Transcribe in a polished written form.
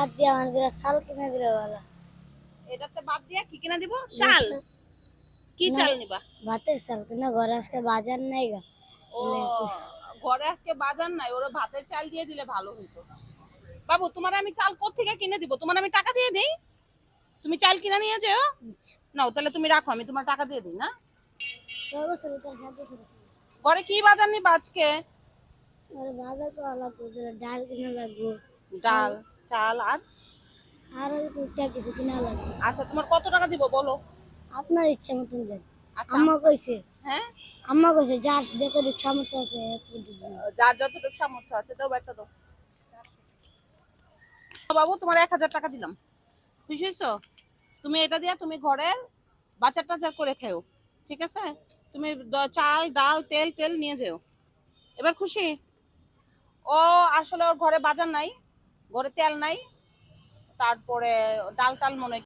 বাদ দিয়ে আমাদের চাল কিনে দিলে ভালো। এটাতে বাদ দিয়া কি কিনা দিব? চাল। কি না, চাল নিবা? ভাতের চাল কিনা ঘরে আজকে বাজার নাই গা। ও, ঘরে আজকে বাজার নাই, ওরা ভাতের চাল দিয়ে দিলে ভালো হইতো। বাবু, তোমার আমি চাল কোত্থেকে কিনে দিব? তোমার আমি টাকা দিয়ে দেই, তুমি চাল কিনে নিয়ে যেও। আচ্ছা, নাও তাহলে, তুমি রাখো, আমি তোমার টাকা দিয়ে দিই না। 6 বছর তার 7 বছর ঘরে কি বাজার নিবা আজকে? আর বাজার করা লাগবে, ডাল কিনা লাগবে, চাল ডাল, চাল আর আর টুকটাক কিছু কিনা লাগবে। আচ্ছা, তোমার কত টাকা দিব বলো? আপনার ইচ্ছা মতন দেন। আচ্ছা। আম্মা কইছে, হ্যাঁ, যার যতটুকু সামর্থ্য আছে এতটুকু দিন। যার যতটুকু সামর্থ্য আছে দাও, একটা দাও। বাবু, তোমার 1000 টাকা দিলাম, খুশি হয়েছো? তুমি এটা দিয়া তুমি ঘরের বাজার টাজার করে খেও, ঠিক আছে? তুমি চাল ডাল তেল তেল নিয়ে যেও। এবার খুশি? ও, আসলে ওর ঘরে বাজার নাই, ঘরে তেল নাই, তারপরে ডাল টাল মনে হয়